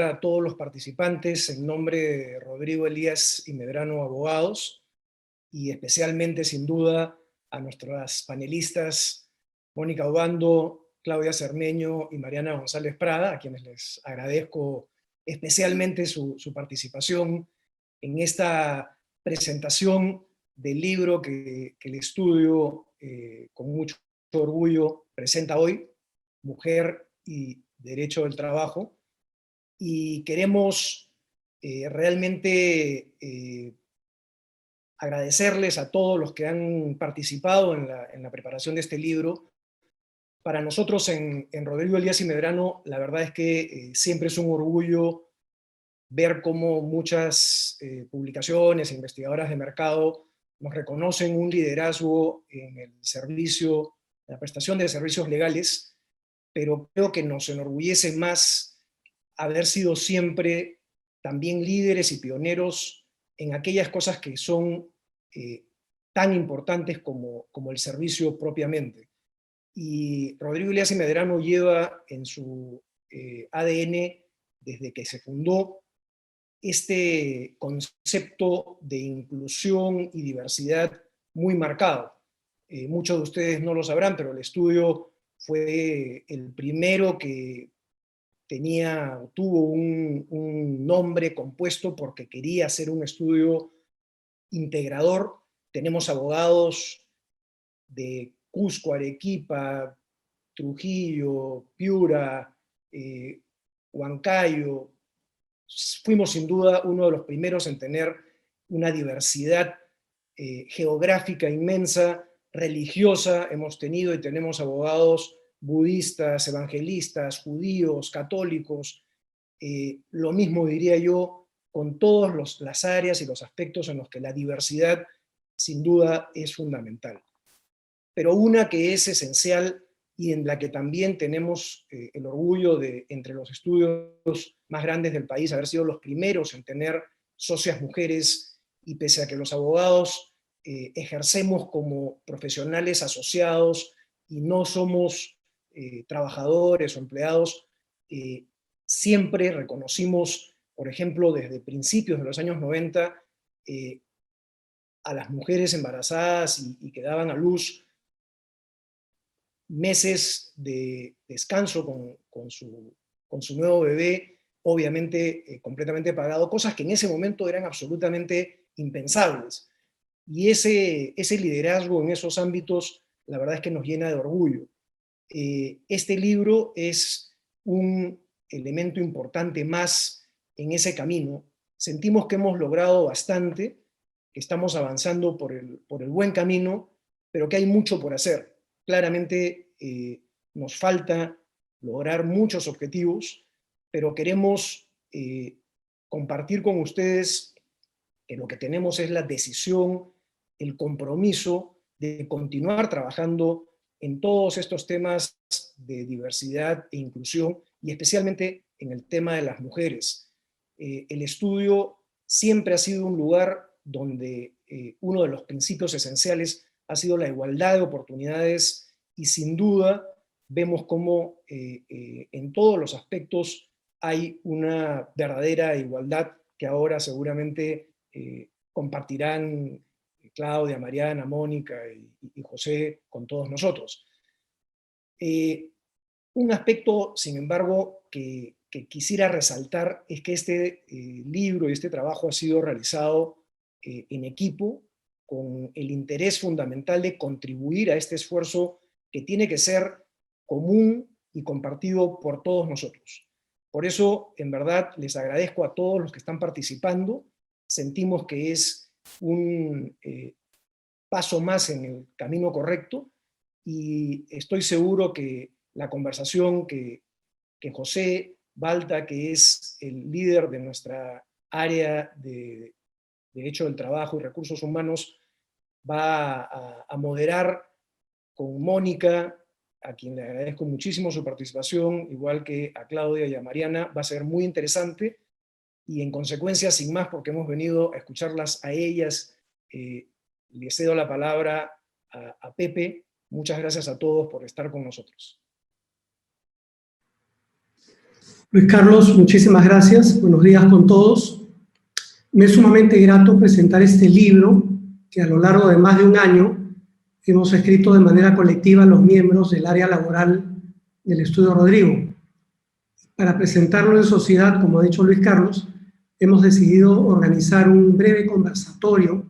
a todos los participantes en nombre de Rodrigo Elías y Medrano Abogados, y especialmente, sin duda, a nuestras panelistas Mónica Obando, Claudia Cermeño y Mariana González Prada, a quienes les agradezco especialmente su participación en esta presentación del libro que el estudio con mucho orgullo presenta hoy, Mujer y Derecho del Trabajo. Y queremos realmente agradecerles a todos los que han participado en la preparación de este libro. Para nosotros en Rodrigo Elías y Medrano, la verdad es que siempre es un orgullo ver cómo muchas publicaciones e investigadoras de mercado nos reconocen un liderazgo en el servicio, en la prestación de servicios legales, pero creo que nos enorgullece más haber sido siempre también líderes y pioneros en aquellas cosas que son tan importantes como el servicio propiamente. Y Rodrigo Elías y Medrano lleva en su ADN, desde que se fundó, este concepto de inclusión y diversidad muy marcado. Muchos de ustedes no lo sabrán, pero el estudio fue el primero que tuvo un nombre compuesto porque quería ser un estudio integrador. Tenemos abogados de Cusco, Arequipa, Trujillo, Piura, Huancayo. Fuimos sin duda uno de los primeros en tener una diversidad geográfica inmensa, religiosa. Hemos tenido y tenemos abogados budistas, evangelistas, judíos, católicos. Lo mismo diría yo con todas las áreas y los aspectos en los que la diversidad sin duda es fundamental. Pero una que es esencial y en la que también tenemos el orgullo de, entre los estudios más grandes del país, haber sido los primeros en tener socias mujeres, y pese a que los abogados ejercemos como profesionales asociados y no somos trabajadores o empleados, siempre reconocimos, por ejemplo, desde principios de los años 90, a las mujeres embarazadas y que daban a luz meses de descanso con su nuevo bebé, obviamente completamente pagado, cosas que en ese momento eran absolutamente impensables. Y ese liderazgo en esos ámbitos, la verdad es que nos llena de orgullo. Este libro es un elemento importante más en ese camino. Sentimos que hemos logrado bastante, que estamos avanzando por el buen camino, pero que hay mucho por hacer. Claramente nos falta lograr muchos objetivos, pero queremos compartir con ustedes que lo que tenemos es la decisión, el compromiso de continuar trabajando en todos estos temas de diversidad e inclusión, y especialmente en el tema de las mujeres. El estudio siempre ha sido un lugar donde uno de los principios esenciales ha sido la igualdad de oportunidades, y sin duda vemos cómo en todos los aspectos hay una verdadera igualdad que ahora seguramente compartirán Claudia, Mariana, Mónica y José con todos nosotros. Un aspecto, sin embargo, que quisiera resaltar es que este libro y este trabajo ha sido realizado en equipo, con el interés fundamental de contribuir a este esfuerzo que tiene que ser común y compartido por todos nosotros. Por eso, en verdad, les agradezco a todos los que están participando. Sentimos que es un paso más en el camino correcto, y estoy seguro que la conversación que José Balta, que es el líder de nuestra área de Derecho del Trabajo y Recursos Humanos, va a moderar con Mónica, a quien le agradezco muchísimo su participación, igual que a Claudia y a Mariana. Va a ser muy interesante, y en consecuencia, sin más, porque hemos venido a escucharlas a ellas, le cedo la palabra a Pepe. Muchas gracias a todos por estar con nosotros. Luis Carlos, muchísimas gracias. Buenos días con todos. Me es sumamente grato presentar este libro que a lo largo de más de un año hemos escrito de manera colectiva los miembros del área laboral del Estudio Rodrigo. Para presentarlo en sociedad, como ha dicho Luis Carlos, hemos decidido organizar un breve conversatorio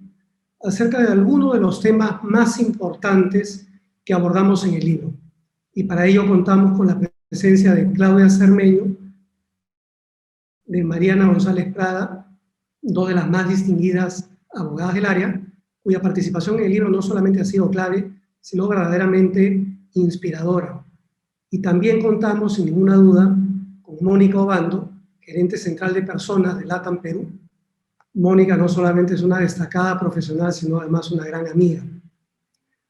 acerca de algunos de los temas más importantes que abordamos en el libro. Y para ello contamos con la presencia de Claudia Cermeño, de Mariana González Prada, dos de las más distinguidas abogadas del área, cuya participación en el libro no solamente ha sido clave, sino verdaderamente inspiradora. Y también contamos, sin ninguna duda, con Mónica Obando, gerente central de personas de LATAM Perú. Mónica no solamente es una destacada profesional, sino además una gran amiga.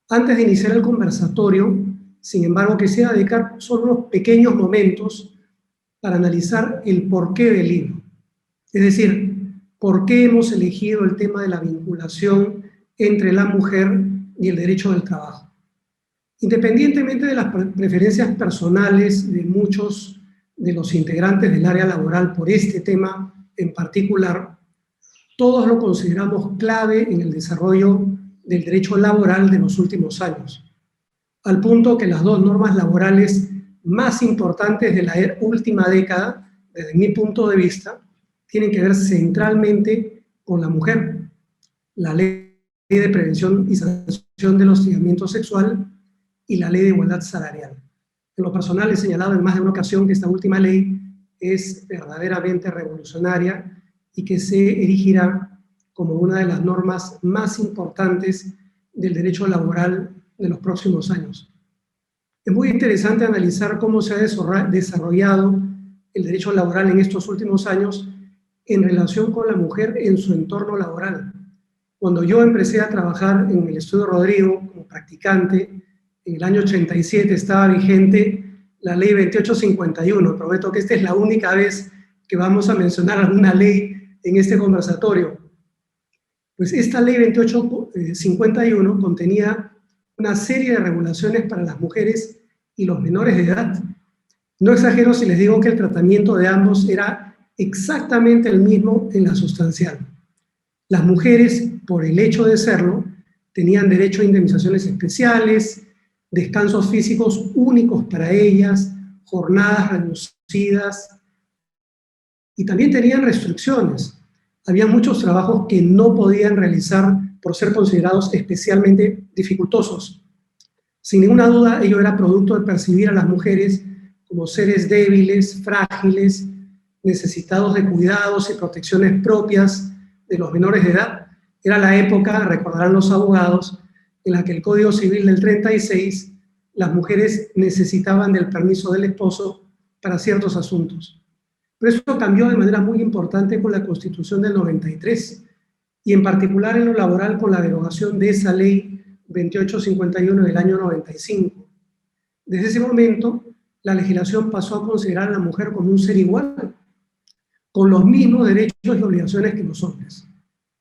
Antes de iniciar el conversatorio, sin embargo, quisiera dedicar solo unos pequeños momentos para analizar el porqué del libro. Es decir, por qué hemos elegido el tema de la vinculación entre la mujer y el derecho del trabajo. Independientemente de las preferencias personales de muchos de los integrantes del área laboral por este tema en particular, todos lo consideramos clave en el desarrollo del derecho laboral de los últimos años, al punto que las dos normas laborales más importantes de la última década, desde mi punto de vista, tienen que ver centralmente con la mujer. La Ley de Prevención y Sanción del Hostigamiento Sexual y la Ley de Igualdad Salarial. En lo personal he señalado en más de una ocasión que esta última ley es verdaderamente revolucionaria y que se erigirá como una de las normas más importantes del derecho laboral de los próximos años. Es muy interesante analizar cómo se ha desarrollado el derecho laboral en estos últimos años en relación con la mujer en su entorno laboral. Cuando yo empecé a trabajar en el Estudio Rodrigo como practicante, en el año 87 estaba vigente la ley 2851. Prometo que esta es la única vez que vamos a mencionar alguna ley en este conversatorio. Pues esta ley 2851 contenía una serie de regulaciones para las mujeres y los menores de edad. No exagero si les digo que el tratamiento de ambos era exactamente el mismo en la sustancial. Las mujeres, por el hecho de serlo, tenían derecho a indemnizaciones especiales, descansos físicos únicos para ellas, jornadas reducidas, y también tenían restricciones. Había muchos trabajos que no podían realizar por ser considerados especialmente dificultosos. Sin ninguna duda, ello era producto de percibir a las mujeres como seres débiles, frágiles, necesitados de cuidados y protecciones propias de los menores de edad. Era la época, recordarán los abogados, en la que el Código Civil del 36, las mujeres necesitaban del permiso del esposo para ciertos asuntos. Pero eso cambió de manera muy importante con la Constitución del 93, y en particular en lo laboral con la derogación de esa ley 2851 del año 95. Desde ese momento, la legislación pasó a considerar a la mujer como un ser igual, con los mismos derechos y obligaciones que los hombres.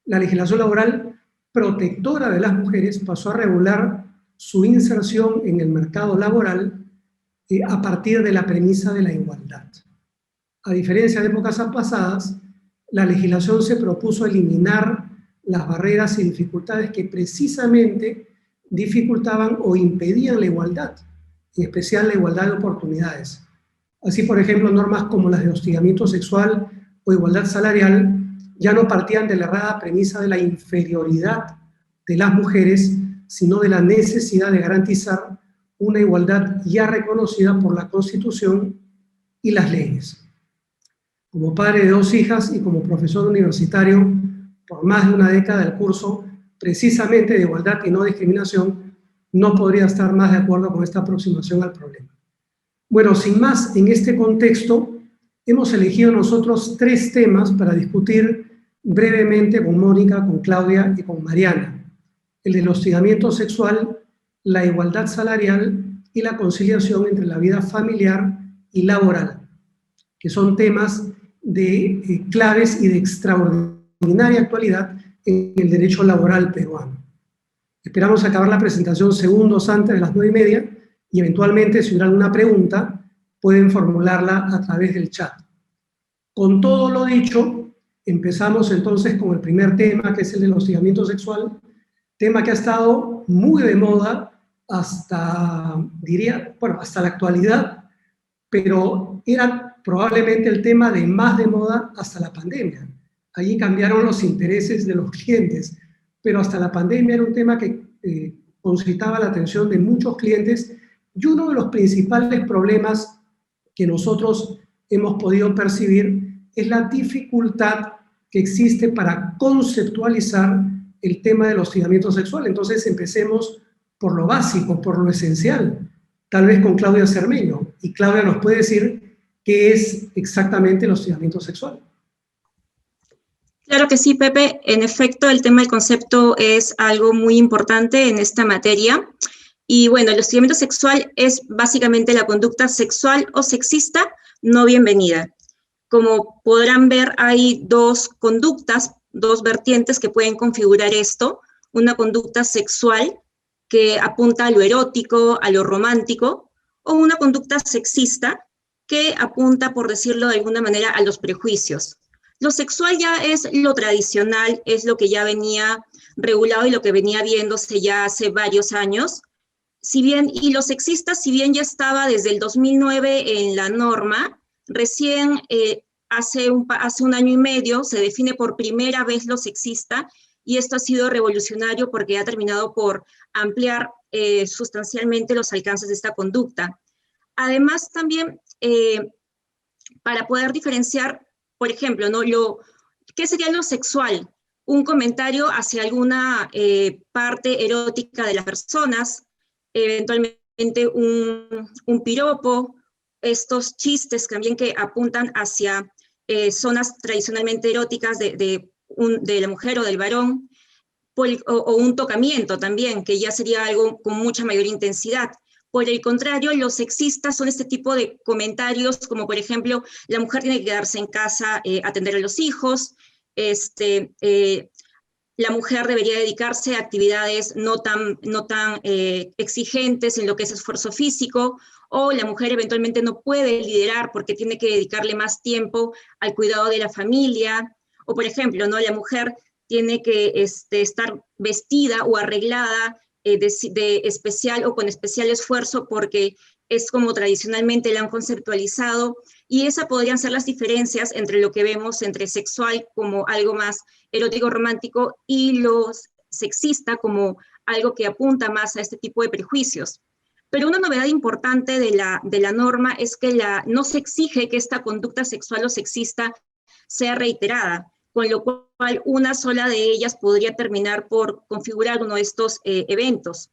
La legislación laboral protectora de las mujeres pasó a regular su inserción en el mercado laboral a partir de la premisa de la igualdad. A diferencia de épocas pasadas, la legislación se propuso eliminar las barreras y dificultades que precisamente dificultaban o impedían la igualdad, en especial la igualdad de oportunidades. Así, por ejemplo, normas como las de hostigamiento sexual o igualdad salarial ya no partían de la errada premisa de la inferioridad de las mujeres, sino de la necesidad de garantizar una igualdad ya reconocida por la Constitución y las leyes. Como padre de 2 hijas y como profesor universitario por más de una década del curso precisamente de igualdad y no discriminación, no podría estar más de acuerdo con esta aproximación al problema. Bueno, sin más, en este contexto, hemos elegido nosotros 3 temas para discutir brevemente con Mónica, con Claudia y con Mariana: el del hostigamiento sexual, la igualdad salarial y la conciliación entre la vida familiar y laboral, que son temas de claves y de extraordinaria actualidad en el derecho laboral peruano. Esperamos acabar la presentación segundos antes de las 9:30 y eventualmente, si hubiera alguna pregunta, pueden formularla a través del chat. Con todo lo dicho, empezamos entonces con el primer tema, que es el del hostigamiento sexual, tema que ha estado muy de moda hasta, diría, bueno, hasta la actualidad, pero era probablemente el tema de más de moda hasta la pandemia. Allí cambiaron los intereses de los clientes, pero hasta la pandemia era un tema que concitaba la atención de muchos clientes, y uno de los principales problemas que nosotros hemos podido percibir es la dificultad que existe para conceptualizar el tema del hostigamiento sexual. Entonces empecemos por lo básico, por lo esencial, tal vez con Claudia Cermeño. Y Claudia nos puede decir qué es exactamente el hostigamiento sexual. Claro que sí, Pepe. En efecto, el tema del concepto es algo muy importante en esta materia. Y bueno, el hostigamiento sexual es básicamente la conducta sexual o sexista no bienvenida. Como podrán ver, hay dos conductas, dos vertientes que pueden configurar esto. Una conducta sexual que apunta a lo erótico, a lo romántico, o una conducta sexista que apunta, por decirlo de alguna manera, a los prejuicios. Lo sexual ya es lo tradicional, es lo que ya venía regulado y lo que venía viéndose ya hace varios años. Y lo sexista, si bien ya estaba desde el 2009 en la norma, recién hace un año y medio se define por primera vez lo sexista, y esto ha sido revolucionario porque ha terminado por ampliar sustancialmente los alcances de esta conducta. Además, también, para poder diferenciar, por ejemplo, ¿no? ¿Qué sería lo sexual? Un comentario hacia alguna parte erótica de las personas, eventualmente un piropo, estos chistes también que apuntan hacia zonas tradicionalmente eróticas de la mujer o del varón, o un tocamiento también, que ya sería algo con mucha mayor intensidad. Por el contrario, los sexistas son este tipo de comentarios, como por ejemplo, la mujer tiene que quedarse en casa, atender a los hijos, la mujer debería dedicarse a actividades no tan exigentes en lo que es esfuerzo físico, o la mujer eventualmente no puede liderar porque tiene que dedicarle más tiempo al cuidado de la familia, o por ejemplo, ¿no? La mujer tiene que estar vestida o arreglada de especial o con especial esfuerzo porque es como tradicionalmente la han conceptualizado, y esas podrían ser las diferencias entre lo que vemos entre sexual como algo más erótico romántico y lo sexista como algo que apunta más a este tipo de prejuicios. Pero una novedad importante de la norma es que no se exige que esta conducta sexual o sexista sea reiterada, con lo cual una sola de ellas podría terminar por configurar uno de estos eventos.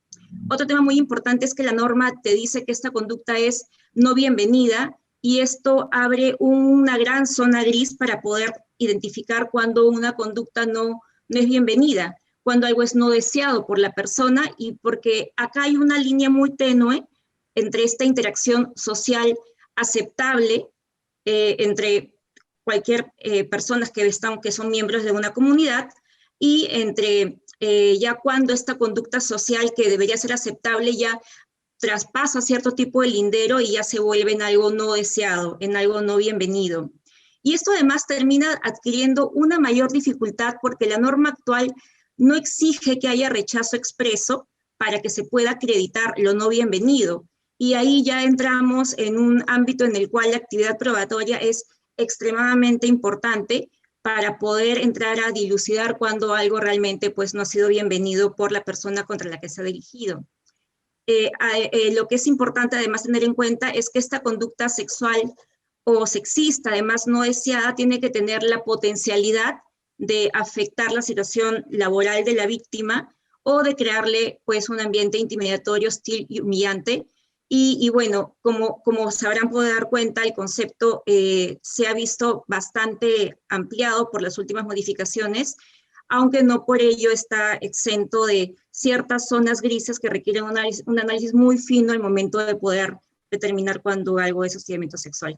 Otro tema muy importante es que la norma te dice que esta conducta es no bienvenida, y esto abre una gran zona gris para poder identificar cuando una conducta no es bienvenida, cuando algo es no deseado por la persona, y porque acá hay una línea muy tenue entre esta interacción social aceptable entre cualquier personas que son miembros de una comunidad, y entre ya cuando esta conducta social que debería ser aceptable ya traspasa cierto tipo de lindero y ya se vuelve en algo no deseado, en algo no bienvenido. Y esto además termina adquiriendo una mayor dificultad porque la norma actual no exige que haya rechazo expreso para que se pueda acreditar lo no bienvenido. Y ahí ya entramos en un ámbito en el cual la actividad probatoria es extremadamente importante para poder entrar a dilucidar cuando algo realmente pues, no ha sido bienvenido por la persona contra la que se ha dirigido. Lo que es importante además tener en cuenta es que esta conducta sexual o sexista, además no deseada, tiene que tener la potencialidad de afectar la situación laboral de la víctima o de crearle pues, un ambiente intimidatorio, hostil y humillante. Y bueno, como se habrán podido dar cuenta, el concepto se ha visto bastante ampliado por las últimas modificaciones, aunque no por ello está exento de ciertas zonas grises que requieren un análisis muy fino al momento de poder determinar cuando algo es hostigamiento sexual.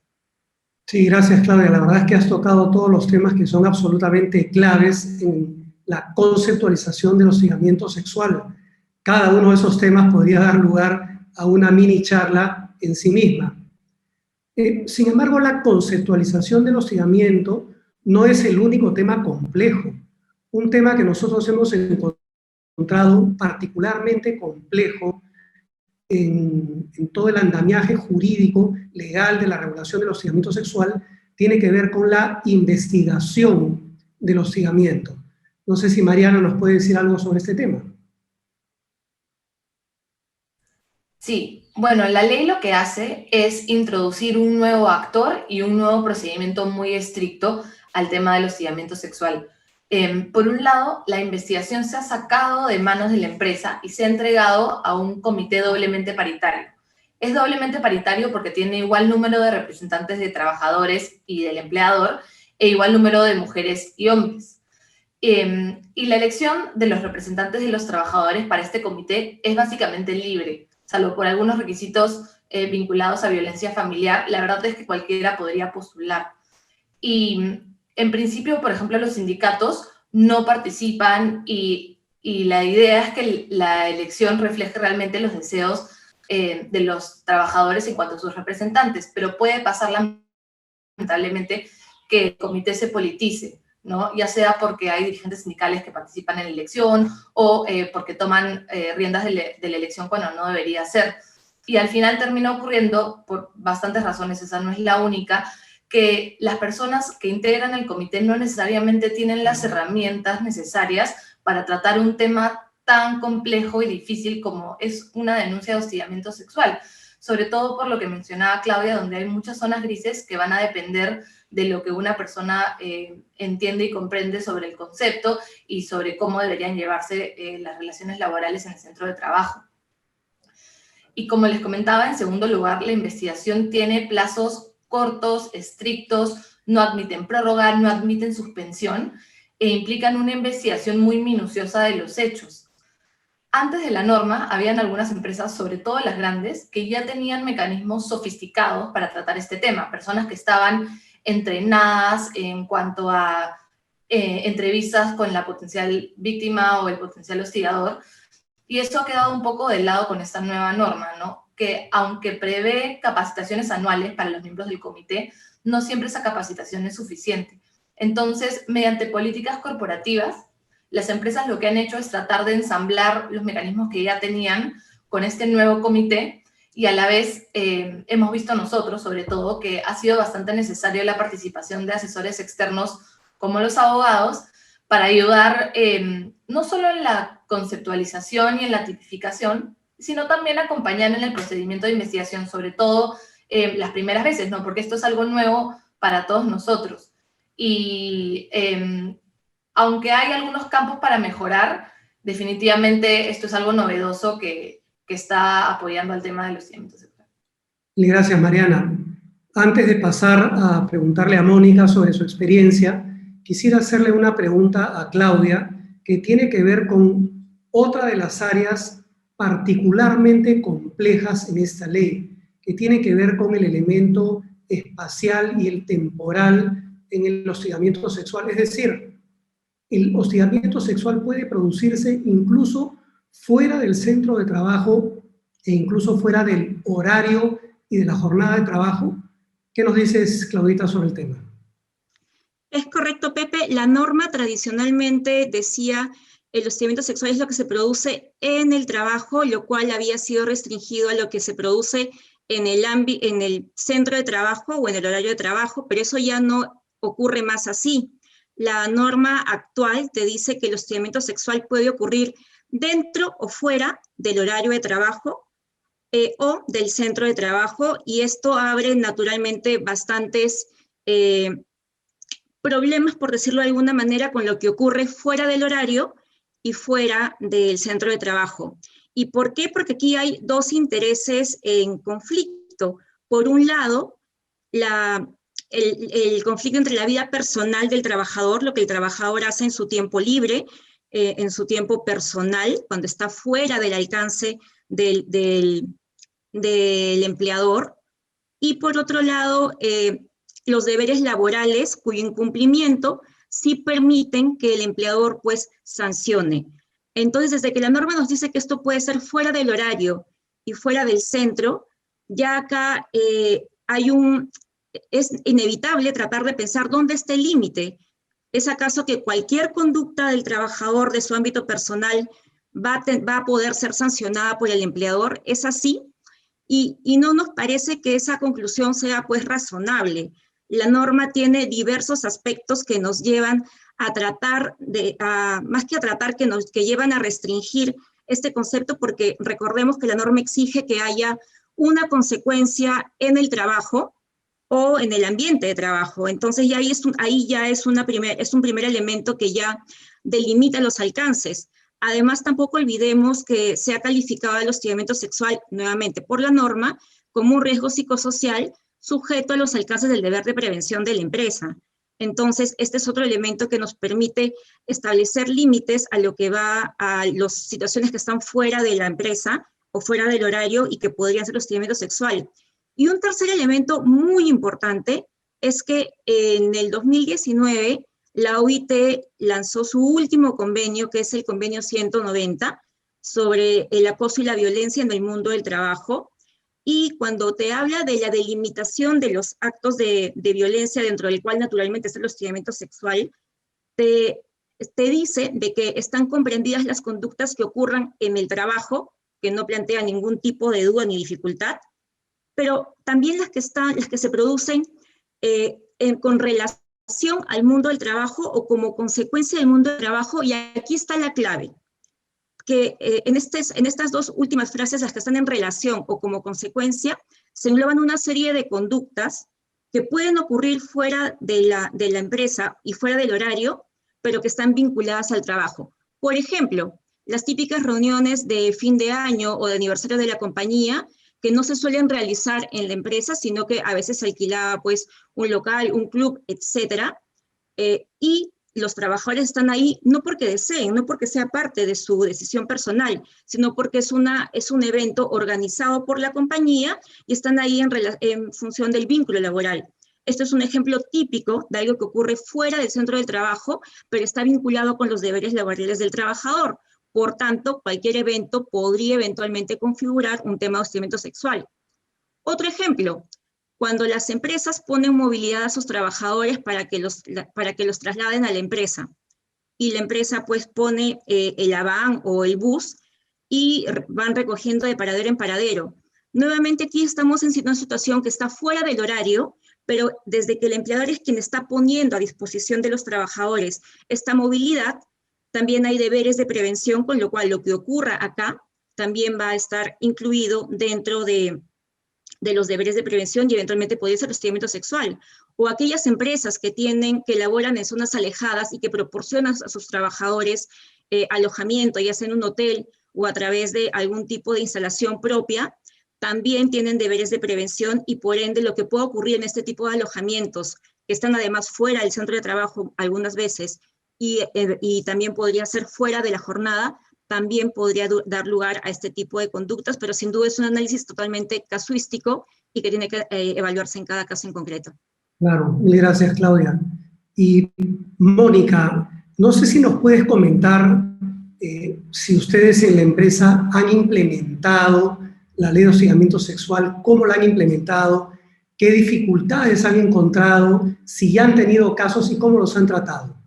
Sí, gracias, Claudia. La verdad es que has tocado todos los temas que son absolutamente claves en la conceptualización del hostigamiento sexual. Cada uno de esos temas podría dar lugar a una mini charla en sí misma. Sin embargo, la conceptualización del hostigamiento no es el único tema complejo. Un tema que nosotros hemos encontrado particularmente complejo en todo el andamiaje jurídico legal de la regulación del hostigamiento sexual tiene que ver con la investigación del hostigamiento. No sé si Mariana nos puede decir algo sobre este tema. Sí, bueno, la ley lo que hace es introducir un nuevo actor y un nuevo procedimiento muy estricto al tema del hostigamiento sexual. Por un lado, la investigación se ha sacado de manos de la empresa y se ha entregado a un comité doblemente paritario. Es doblemente paritario porque tiene igual número de representantes de trabajadores y del empleador e igual número de mujeres y hombres. Y la elección de los representantes de los trabajadores para este comité es básicamente libre, salvo por algunos requisitos vinculados a violencia familiar. La verdad es que cualquiera podría postular. Y en principio, por ejemplo, los sindicatos no participan y la idea es que la elección refleje realmente los deseos de los trabajadores en cuanto a sus representantes, pero puede pasar lamentablemente que el comité se politice, ¿no? Ya sea porque hay dirigentes sindicales que participan en la elección o porque toman riendas de la elección cuando no debería ser. Y al final termina ocurriendo, por bastantes razones, esa no es la única, que las personas que integran el comité no necesariamente tienen las herramientas necesarias para tratar un tema tan complejo y difícil como es una denuncia de hostigamiento sexual, sobre todo por lo que mencionaba Claudia, donde hay muchas zonas grises que van a depender de lo que una persona entiende y comprende sobre el concepto y sobre cómo deberían llevarse las relaciones laborales en el centro de trabajo. Y como les comentaba, en segundo lugar, la investigación tiene plazos cortos, estrictos, no admiten prórroga, no admiten suspensión e implican una investigación muy minuciosa de los hechos. Antes de la norma, habían algunas empresas, sobre todo las grandes, que ya tenían mecanismos sofisticados para tratar este tema, personas que estaban entrenadas en cuanto a entrevistas con la potencial víctima o el potencial hostigador, y esto ha quedado un poco de lado con esta nueva norma, ¿no? Que aunque prevé capacitaciones anuales para los miembros del comité, no siempre esa capacitación es suficiente. Entonces, mediante políticas corporativas, las empresas lo que han hecho es tratar de ensamblar los mecanismos que ya tenían con este nuevo comité y a la vez hemos visto nosotros, sobre todo, que ha sido bastante necesario la participación de asesores externos como los abogados para ayudar no solo en la conceptualización y en la tipificación, sino también acompañar en el procedimiento de investigación, sobre todo las primeras veces, ¿no? Porque esto es algo nuevo para todos nosotros. Y aunque hay algunos campos para mejorar, definitivamente esto es algo novedoso que está apoyando al tema de los hostigamientos sexuales. Gracias, Mariana. Antes de pasar a preguntarle a Mónica sobre su experiencia, quisiera hacerle una pregunta a Claudia que tiene que ver con otra de las áreas particularmente complejas en esta ley, que tiene que ver con el elemento espacial y el temporal en el hostigamiento sexual. Es decir, el hostigamiento sexual puede producirse incluso fuera del centro de trabajo e incluso fuera del horario y de la jornada de trabajo. ¿Qué nos dices, Claudita, sobre el tema? Es correcto, Pepe. La norma tradicionalmente decía el hostigamiento sexual es lo que se produce en el trabajo, lo cual había sido restringido a lo que se produce en el centro de trabajo o en el horario de trabajo, pero eso ya no ocurre más así. La norma actual te dice que el hostigamiento sexual puede ocurrir dentro o fuera del horario de trabajo o del centro de trabajo, y esto abre naturalmente bastantes problemas, por decirlo de alguna manera, con lo que ocurre fuera del horario y fuera del centro de trabajo. ¿Y por qué? Porque aquí hay dos intereses en conflicto. Por un lado, el conflicto entre la vida personal del trabajador, lo que el trabajador hace en su tiempo libre, en su tiempo personal, cuando está fuera del alcance del empleador, y por otro lado, los deberes laborales cuyo incumplimiento sí permiten que el empleador pues sancione. Entonces, desde que la norma nos dice que esto puede ser fuera del horario y fuera del centro, ya acá es inevitable tratar de pensar dónde está el límite. ¿Es acaso que cualquier conducta del trabajador de su ámbito personal va a poder ser sancionada por el empleador? ¿Es así? Y no nos parece que esa conclusión sea pues razonable. La norma tiene diversos aspectos que nos llevan a tratar más que a tratar, que llevan a restringir este concepto, porque recordemos que la norma exige que haya una consecuencia en el trabajo o en el ambiente de trabajo. Entonces ya ahí ya es un primer elemento que ya delimita los alcances. Además, tampoco olvidemos que se ha calificado el hostigamiento sexual, nuevamente por la norma, como un riesgo psicosocial sujeto a los alcances del deber de prevención de la empresa. Entonces, este es otro elemento que nos permite establecer límites a lo que va a las situaciones que están fuera de la empresa o fuera del horario y que podrían ser hostigamiento sexual. Y un tercer elemento muy importante es que en el 2019 la OIT lanzó su último convenio, que es el convenio 190, sobre el acoso y la violencia en el mundo del trabajo. Y cuando te habla de la delimitación de los actos de violencia, dentro del cual naturalmente está el hostigamiento sexual, te dice de que están comprendidas las conductas que ocurran en el trabajo, que no plantean ningún tipo de duda ni dificultad, pero también las que se producen con relación al mundo del trabajo o como consecuencia del mundo del trabajo, y aquí está la clave, que en estas dos últimas frases, las que están en relación o como consecuencia, se engloban una serie de conductas que pueden ocurrir fuera de la empresa y fuera del horario, pero que están vinculadas al trabajo. Por ejemplo, las típicas reuniones de fin de año o de aniversario de la compañía, que no se suelen realizar en la empresa, sino que a veces se alquilaba pues, un local, un club, etc. Y los trabajadores están ahí no porque deseen, no porque sea parte de su decisión personal, sino porque es un evento organizado por la compañía y están ahí en función del vínculo laboral. Esto es un ejemplo típico de algo que ocurre fuera del centro del trabajo, pero está vinculado con los deberes laborales del trabajador. Por tanto, cualquier evento podría eventualmente configurar un tema de hostigamiento sexual. Otro ejemplo, cuando las empresas ponen movilidad a sus trabajadores para que los trasladen a la empresa, y la empresa pues pone el van o el bus y van recogiendo de paradero en paradero. Nuevamente aquí estamos en una situación que está fuera del horario, pero desde que el empleador es quien está poniendo a disposición de los trabajadores esta movilidad, también hay deberes de prevención, con lo cual lo que ocurra acá también va a estar incluido dentro de los deberes de prevención y eventualmente puede ser hostigamiento sexual. O aquellas empresas que elaboran en zonas alejadas y que proporcionan a sus trabajadores alojamiento, ya sea en un hotel o a través de algún tipo de instalación propia, también tienen deberes de prevención y por ende lo que puede ocurrir en este tipo de alojamientos, que están además fuera del centro de trabajo algunas veces, y también podría ser fuera de la jornada, también podría dar lugar a este tipo de conductas, pero sin duda es un análisis totalmente casuístico y que tiene que evaluarse en cada caso en concreto. Claro, mil gracias, Claudia. Y Mónica, no sé si nos puedes comentar si ustedes en la empresa han implementado la ley de hostigamiento sexual, cómo la han implementado, qué dificultades han encontrado, si ya han tenido casos y cómo los han tratado.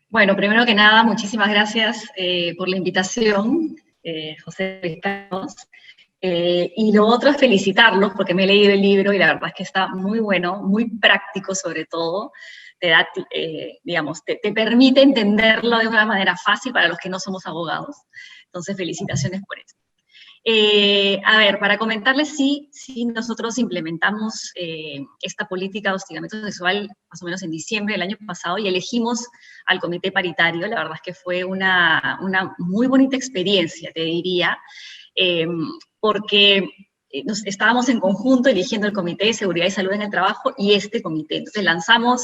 Bueno, primero que nada, muchísimas gracias por la invitación, José Luis Carlos. Y lo otro es felicitarlos, porque me he leído el libro y la verdad es que está muy bueno, muy práctico sobre todo. Te da, digamos, te permite entenderlo de una manera fácil para los que no somos abogados. Entonces, felicitaciones por eso. A ver, para comentarles, sí, nosotros implementamos esta política de hostigamiento sexual más o menos en diciembre del año pasado y elegimos al comité paritario. La verdad es que fue una muy bonita experiencia, te diría, porque estábamos en conjunto eligiendo el Comité de Seguridad y Salud en el Trabajo y este comité. Entonces lanzamos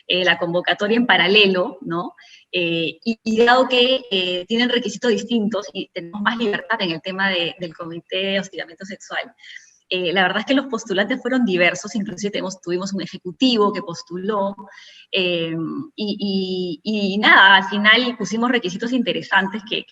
la convocatoria en paralelo, ¿no? Y dado que tienen requisitos distintos y tenemos más libertad en el tema del Comité de Hostigamiento Sexual, La verdad es que los postulantes fueron diversos, inclusive tuvimos un ejecutivo que postuló, y nada, al final pusimos requisitos interesantes que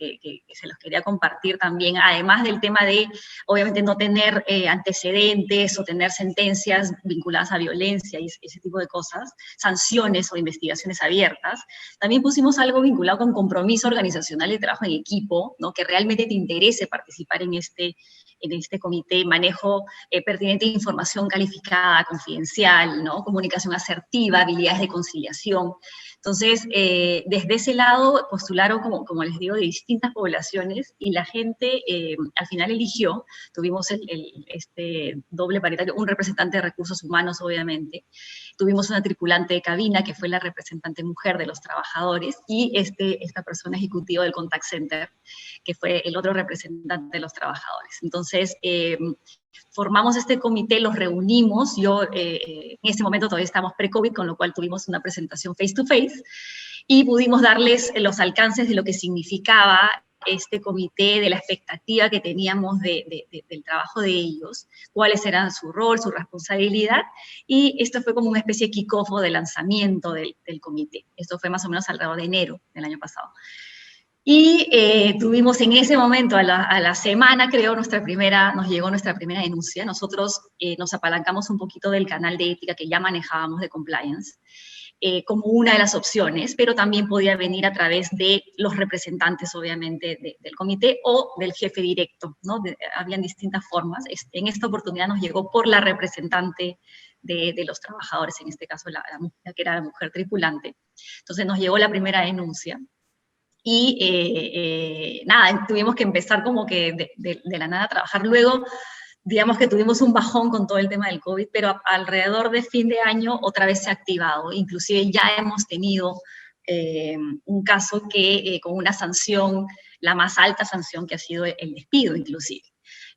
se los quería compartir también, además del tema de, obviamente, no tener antecedentes o tener sentencias vinculadas a violencia y ese tipo de cosas, sanciones o investigaciones abiertas. También pusimos algo vinculado con compromiso organizacional y trabajo en equipo, ¿no? Que realmente te interese participar en este comité, manejo pertinente de información calificada, confidencial, ¿no? Comunicación asertiva, habilidades de conciliación. Entonces, desde ese lado postularon, como les digo, de distintas poblaciones, y la gente al final eligió. Tuvimos este doble paritario, un representante de recursos humanos, obviamente, tuvimos una tripulante de cabina, que fue la representante mujer de los trabajadores, y esta persona ejecutiva del contact center, que fue el otro representante de los trabajadores. Entonces, formamos este comité, los reunimos. Yo en ese momento todavía estábamos pre-COVID, con lo cual tuvimos una presentación face to face, y pudimos darles los alcances de lo que significaba este comité, de la expectativa que teníamos del trabajo de ellos, cuáles eran su rol, su responsabilidad, y esto fue como una especie de kick-off de lanzamiento del comité. Esto fue más o menos alrededor de enero del año pasado. Y tuvimos en ese momento, a la semana, creo, nos llegó nuestra primera denuncia. Nosotros nos apalancamos un poquito del canal de ética que ya manejábamos de compliance, como una de las opciones, pero también podía venir a través de los representantes, obviamente, del comité o del jefe directo, ¿no? Habían distintas formas. En esta oportunidad nos llegó por la representante de los trabajadores, en este caso la que era la mujer tripulante. Entonces nos llegó la primera denuncia. Y nada, tuvimos que empezar como que de la nada a trabajar. Luego, digamos que tuvimos un bajón con todo el tema del COVID, pero alrededor de fin de año otra vez se ha activado. Inclusive ya hemos tenido un caso que con una sanción, la más alta sanción, que ha sido el despido inclusive,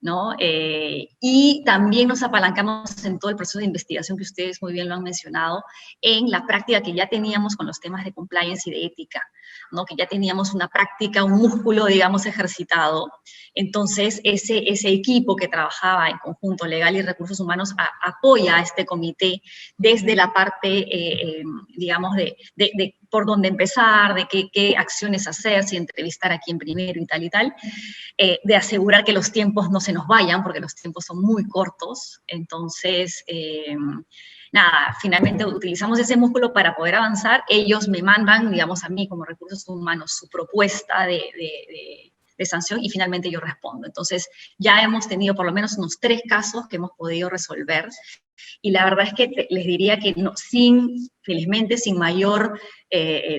¿no? Y también nos apalancamos en todo el proceso de investigación, que ustedes muy bien lo han mencionado, en la práctica que ya teníamos con los temas de compliance y de ética, ¿no? Que ya teníamos una práctica, un músculo, digamos, ejercitado. Entonces, ese equipo que trabajaba en conjunto, legal y recursos humanos, apoya a este comité desde la parte, digamos, de por dónde empezar, de qué acciones hacer, si entrevistar a quién primero y tal, de asegurar que los tiempos no se nos vayan, porque los tiempos son muy cortos. Entonces, nada, finalmente utilizamos ese músculo para poder avanzar. Ellos me mandan, digamos, a mí como recursos humanos su propuesta de sanción, y finalmente yo respondo. Entonces, ya hemos tenido por lo menos unos 3 casos que hemos podido resolver, y la verdad es que les diría que felizmente, sin mayor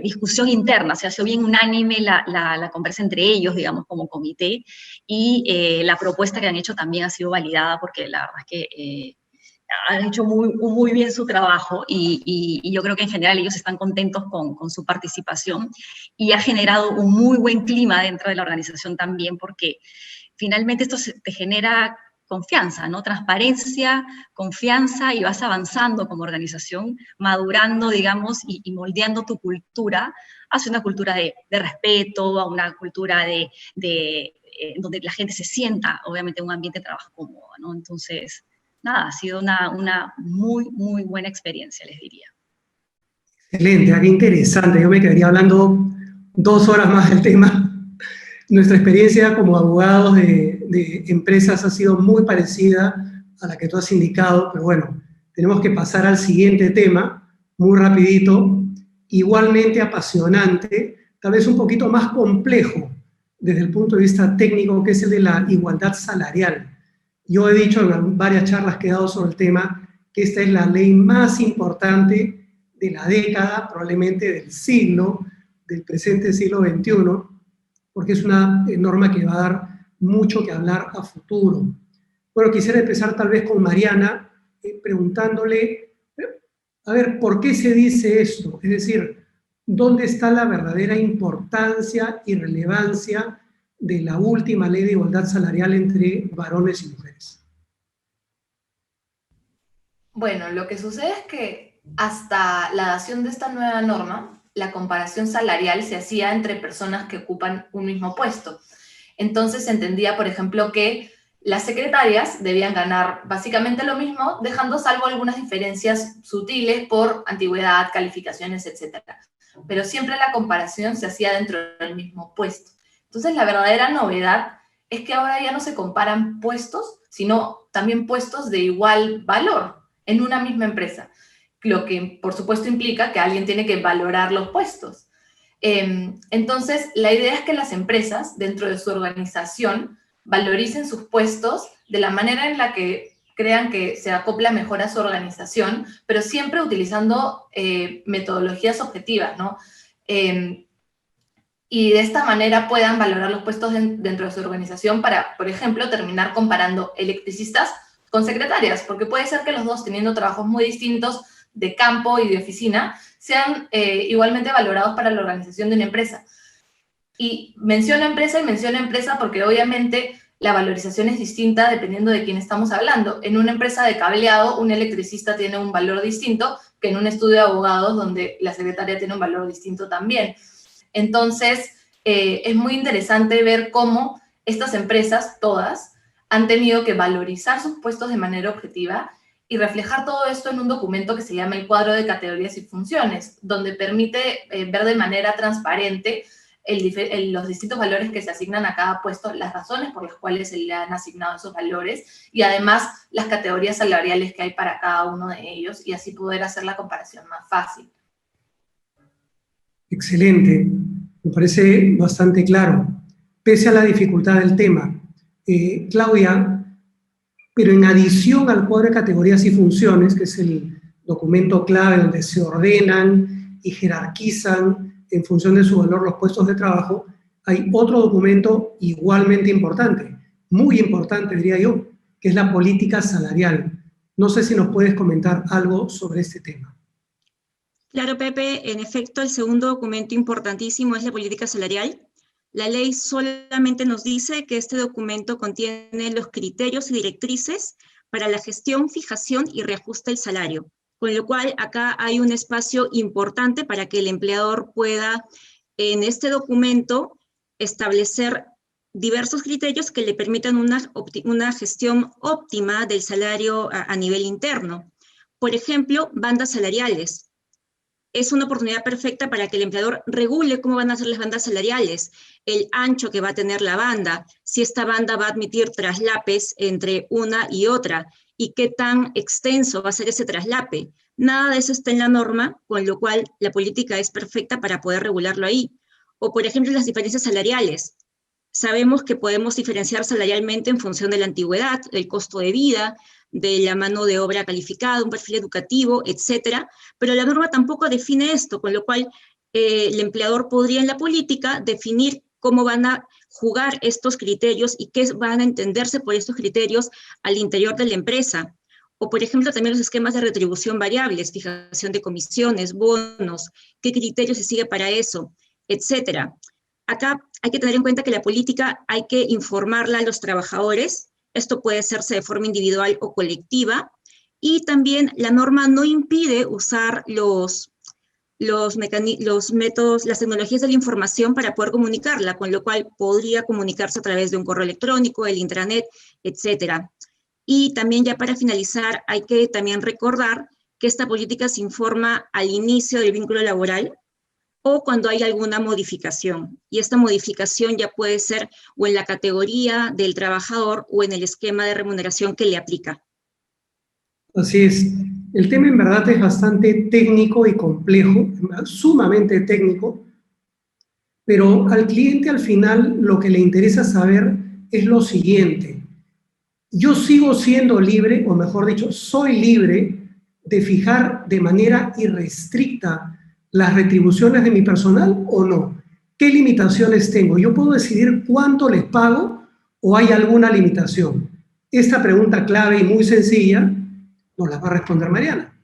discusión interna, se ha sido bien unánime la conversa entre ellos, digamos, como comité, y la propuesta que han hecho también ha sido validada, porque la verdad es que han hecho muy bien su trabajo, y yo creo que en general ellos están contentos con su participación, y ha generado un muy buen clima dentro de la organización también, porque finalmente esto te genera confianza, ¿no? Transparencia, confianza, y vas avanzando como organización, madurando, digamos, y moldeando tu cultura hacia una cultura de respeto, a una cultura donde la gente se sienta, obviamente, en un ambiente de trabajo cómodo, ¿no? Entonces, nada, ha sido una muy buena experiencia, les diría. Excelente, qué interesante. Yo me quedaría hablando 2 horas más del tema. Nuestra experiencia como abogados de empresas ha sido muy parecida a la que tú has indicado, pero bueno, tenemos que pasar al siguiente tema, muy rapidito, igualmente apasionante, tal vez un poquito más complejo desde el punto de vista técnico, que es el de la igualdad salarial. Yo he dicho en varias charlas que he dado sobre el tema que esta es la ley más importante de la década, probablemente del siglo, del presente siglo XXI, porque es una norma que va a dar mucho que hablar a futuro. Bueno, quisiera empezar tal vez con Mariana, preguntándole, a ver, ¿por qué se dice esto? Es decir, ¿dónde está la verdadera importancia y relevancia de la última ley de igualdad salarial entre varones y mujeres? Bueno, lo que sucede es que hasta la dación de esta nueva norma, la comparación salarial se hacía entre personas que ocupan un mismo puesto. Entonces se entendía, por ejemplo, que Las secretarias debían ganar básicamente lo mismo, dejando salvo algunas diferencias sutiles por antigüedad, calificaciones, etc. Pero siempre la comparación se hacía dentro del mismo puesto. Entonces, la verdadera novedad es que ahora ya no se comparan puestos, sino también puestos de igual valor en una misma empresa, lo que por supuesto implica que alguien tiene que valorar los puestos. Entonces, la idea es que las empresas, dentro de su organización, valoricen sus puestos de la manera en la que crean que se acopla mejor a su organización, pero siempre utilizando metodologías objetivas, ¿no? Y de esta manera puedan valorar los puestos dentro de su organización para, por ejemplo, terminar comparando electricistas con secretarias, porque puede ser que los dos, teniendo trabajos muy distintos de campo y de oficina, sean igualmente valorados para la organización de una empresa. Y menciono empresa porque obviamente la valorización es distinta dependiendo de quién estamos hablando. En una empresa de cableado, un electricista tiene un valor distinto que en un estudio de abogados donde la secretaria tiene un valor distinto también. Entonces, es muy interesante ver cómo estas empresas, todas, han tenido que valorizar sus puestos de manera objetiva y reflejar todo esto en un documento que se llama el cuadro de categorías y funciones, donde permite ver de manera transparente los distintos valores que se asignan a cada puesto, las razones por las cuales se le han asignado esos valores y además las categorías salariales que hay para cada uno de ellos y así poder hacer la comparación más fácil. Excelente, me parece bastante claro, pese a la dificultad del tema. Claudia, pero en adición al cuadro de categorías y funciones, que es el documento clave donde se ordenan y jerarquizan en función de su valor los puestos de trabajo, hay otro documento igualmente importante, muy importante diría yo, que es la política salarial. No sé si nos puedes comentar algo sobre este tema. Claro, Pepe, en efecto, el segundo documento importantísimo es la política salarial. La ley solamente nos dice que este documento contiene los criterios y directrices para la gestión, fijación y reajuste del salario, con lo cual acá hay un espacio importante para que el empleador pueda, en este documento, establecer diversos criterios que le permitan una gestión óptima del salario a nivel interno. Por ejemplo, bandas salariales. Es una oportunidad perfecta para que el empleador regule cómo van a ser las bandas salariales, el ancho que va a tener la banda, si esta banda va a admitir traslapes entre una y otra, y qué tan extenso va a ser ese traslape. Nada de eso está en la norma, con lo cual la política es perfecta para poder regularlo ahí. O, por ejemplo, las diferencias salariales. Sabemos que podemos diferenciar salarialmente en función de la antigüedad, del costo de vida, de la mano de obra calificada, un perfil educativo, etcétera, pero la norma tampoco define esto, con lo cual el empleador podría en la política definir cómo van a jugar estos criterios y qué van a entenderse por estos criterios al interior de la empresa. O, por ejemplo, también los esquemas de retribución variables, fijación de comisiones, bonos, qué criterios se sigue para eso, etcétera. Acá hay que tener en cuenta que la política hay que informarla a los trabajadores. Esto puede hacerse de forma individual o colectiva. Y también la norma no impide usar los métodos, las tecnologías de la información para poder comunicarla, con lo cual podría comunicarse a través de un correo electrónico, el intranet, etcétera. Y también ya para finalizar, hay que también recordar que esta política se informa al inicio del vínculo laboral o cuando hay alguna modificación. Y esta modificación ya puede ser o en la categoría del trabajador o en el esquema de remuneración que le aplica. Así es. El tema en verdad es bastante técnico y complejo, sumamente técnico, pero al cliente al final lo que le interesa saber es lo siguiente. Yo sigo siendo libre, o mejor dicho, soy libre de fijar de manera irrestricta las retribuciones de mi personal o no. ¿Qué limitaciones tengo? ¿Yo puedo decidir cuánto les pago o hay alguna limitación? Esta pregunta clave y muy sencilla nos la va a responder Mariana.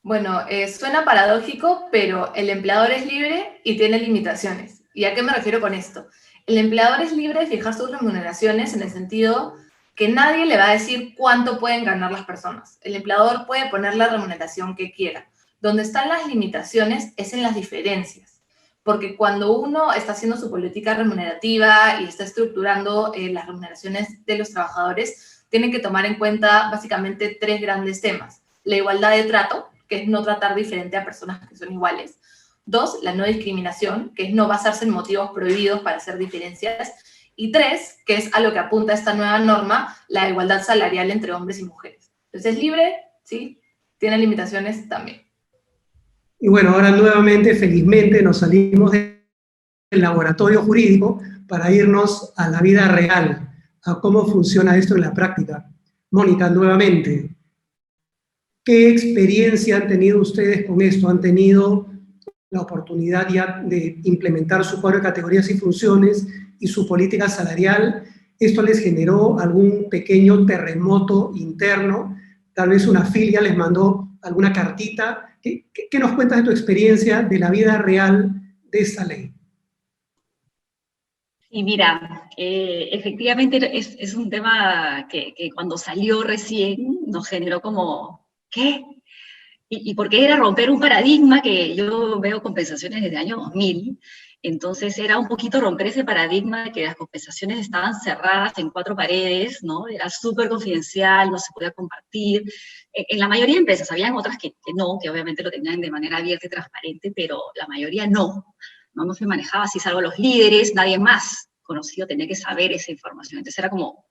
Bueno, suena paradójico, pero el empleador es libre y tiene limitaciones. ¿Y a qué me refiero con esto? El empleador es libre de fijar sus remuneraciones en el sentido que nadie le va a decir cuánto pueden ganar las personas. El empleador puede poner la remuneración que quiera. Donde están las limitaciones es en las diferencias. porque cuando uno está haciendo su política remunerativa y está estructurando las remuneraciones de los trabajadores, tiene que tomar en cuenta básicamente 3 grandes temas. La igualdad de trato, que es no tratar diferente a personas que son iguales. 2, la no discriminación, que es no basarse en motivos prohibidos para hacer diferencias. Y 3, que es a lo que apunta esta nueva norma, la igualdad salarial entre hombres y mujeres. Entonces es libre, sí, tiene limitaciones también. Y bueno, ahora nuevamente, felizmente, nos salimos del laboratorio jurídico para irnos a la vida real, a cómo funciona esto en la práctica. Mónica, nuevamente, ¿qué experiencia han tenido ustedes con esto? ¿Han tenido la oportunidad ya de implementar su cuadro de categorías y funciones y su política salarial? ¿Esto les generó algún pequeño terremoto interno? Tal vez una filia les mandó alguna cartita. ¿Qué nos cuentas de tu experiencia de la vida real de esta ley? Y mira, efectivamente es un tema que cuando salió recién nos generó como, ¿qué? Y porque era romper un paradigma que yo veo compensaciones desde el año 2000, entonces era un poquito romper ese paradigma de que las compensaciones estaban cerradas en 4 paredes, ¿no? Era súper confidencial, no se podía compartir. En la mayoría de empresas, habían otras que no, que obviamente lo tenían de manera abierta y transparente, pero la mayoría no se manejaba así, salvo los líderes, nadie más conocido tenía que saber esa información. Entonces era como,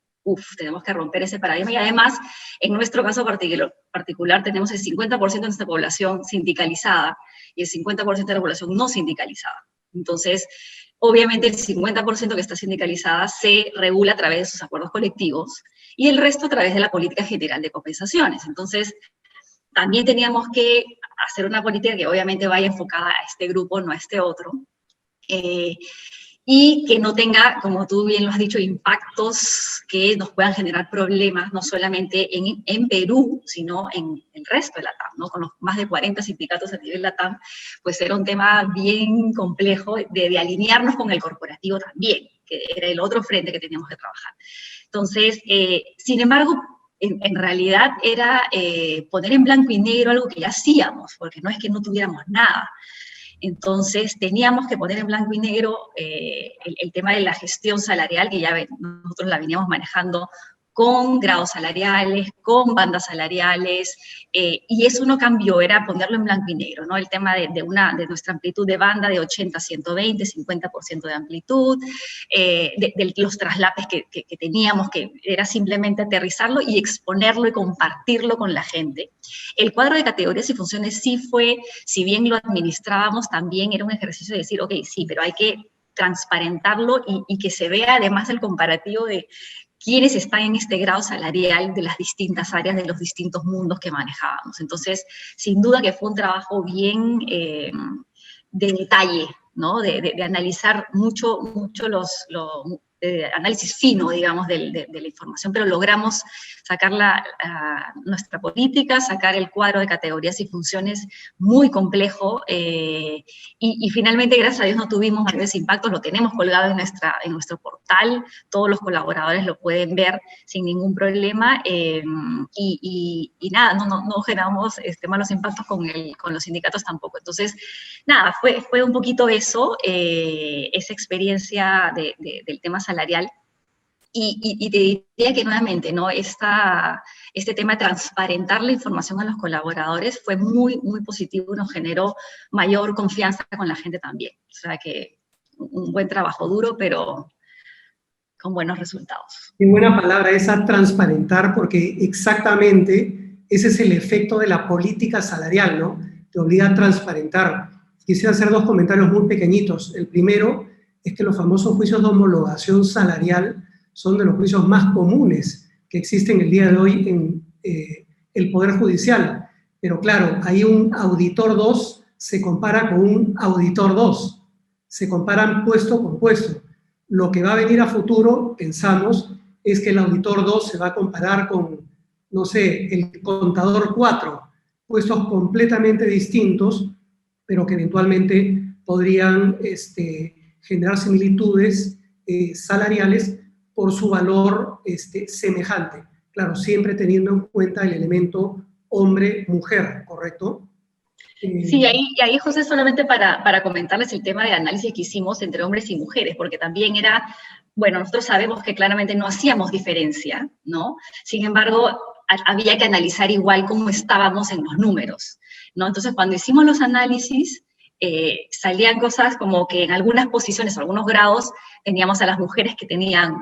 tenemos que romper ese paradigma, y además, en nuestro caso particular tenemos el 50% de nuestra población sindicalizada y el 50% de la población no sindicalizada. Entonces, obviamente el 50% que está sindicalizada se regula a través de sus acuerdos colectivos y el resto a través de la política general de compensaciones. Entonces, también teníamos que hacer una política que obviamente vaya enfocada a este grupo, no a este otro, y que no tenga, como tú bien lo has dicho, impactos que nos puedan generar problemas, no solamente en Perú, sino en el resto de la TAM, ¿no? Con los más de 40 sindicatos a nivel de la TAM, pues era un tema bien complejo de alinearnos con el corporativo también, que era el otro frente que teníamos que trabajar. Entonces, sin embargo, en realidad era poner en blanco y negro algo que ya hacíamos, porque no es que no tuviéramos nada. Entonces, teníamos que poner en blanco y negro el tema de la gestión salarial, que ya nosotros la veníamos manejando con grados salariales, con bandas salariales, y eso no cambió, era ponerlo en blanco y negro, ¿no? El tema de nuestra amplitud de banda de 80 a 120, 50% de amplitud, de los traslapes que teníamos, que era simplemente aterrizarlo y exponerlo y compartirlo con la gente. El cuadro de categorías y funciones sí fue, si bien lo administrábamos, también era un ejercicio de decir, ok, sí, pero hay que transparentarlo y que se vea además el comparativo de quiénes están en este grado salarial de las distintas áreas, de los distintos mundos que manejábamos. Entonces, sin duda que fue un trabajo bien de detalle, ¿no? De analizar mucho análisis fino, digamos, de la información, pero logramos sacar nuestra política, sacar el cuadro de categorías y funciones muy complejo, y finalmente, gracias a Dios, no tuvimos mayores impactos, lo tenemos colgado en nuestro portal, todos los colaboradores lo pueden ver sin ningún problema, y nada, no generamos malos impactos con los sindicatos tampoco. Entonces, nada, fue un poquito eso, esa experiencia del tema salarial, y te diría que nuevamente, ¿no? Este tema de transparentar la información a los colaboradores fue muy, muy positivo y nos generó mayor confianza con la gente también. O sea que un buen trabajo duro, pero con buenos resultados. Qué buena palabra esa, transparentar, porque exactamente ese es el efecto de la política salarial, ¿no? Te obliga a transparentar. Quisiera hacer 2 comentarios muy pequeñitos. El primero es que los famosos juicios de homologación salarial son de los juicios más comunes que existen el día de hoy en el Poder Judicial. Pero claro, ahí un auditor 2 se compara con un auditor 2. Se comparan puesto por puesto. Lo que va a venir a futuro, pensamos, es que el auditor 2 se va a comparar con, no sé, el contador 4, puestos completamente distintos, pero que eventualmente podrían generar similitudes salariales por su valor semejante. Claro, siempre teniendo en cuenta el elemento hombre-mujer, ¿correcto? Sí, y ahí José, solamente para comentarles el tema de análisis que hicimos entre hombres y mujeres, porque también era, bueno, nosotros sabemos que claramente no hacíamos diferencia, ¿no? Sin embargo, había que analizar igual cómo estábamos en los números, ¿no? Entonces, cuando hicimos los análisis, salían cosas como que en algunas posiciones, algunos grados, teníamos a las mujeres que tenían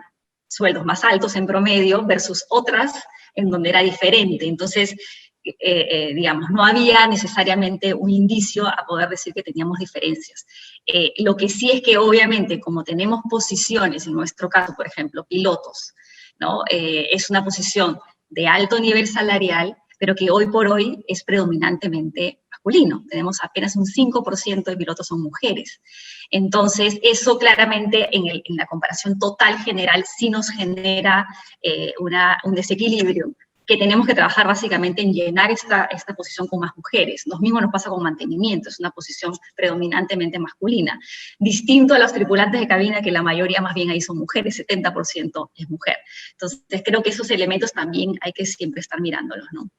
sueldos más altos en promedio versus otras en donde era diferente. Entonces, digamos, no había necesariamente un indicio a poder decir que teníamos diferencias. Lo que sí es que obviamente, como tenemos posiciones, en nuestro caso, por ejemplo, pilotos, ¿no? Es una posición de alto nivel salarial, pero que hoy por hoy es predominantemente masculino. Tenemos apenas un 5% de pilotos son mujeres. Entonces, eso claramente en la comparación total general sí nos genera un desequilibrio, que tenemos que trabajar básicamente en llenar esta posición con más mujeres. Lo mismo nos pasa con mantenimiento, es una posición predominantemente masculina. Distinto a los tripulantes de cabina, que la mayoría más bien ahí son mujeres, 70% es mujer. Entonces, creo que esos elementos también hay que siempre estar mirándolos, ¿no?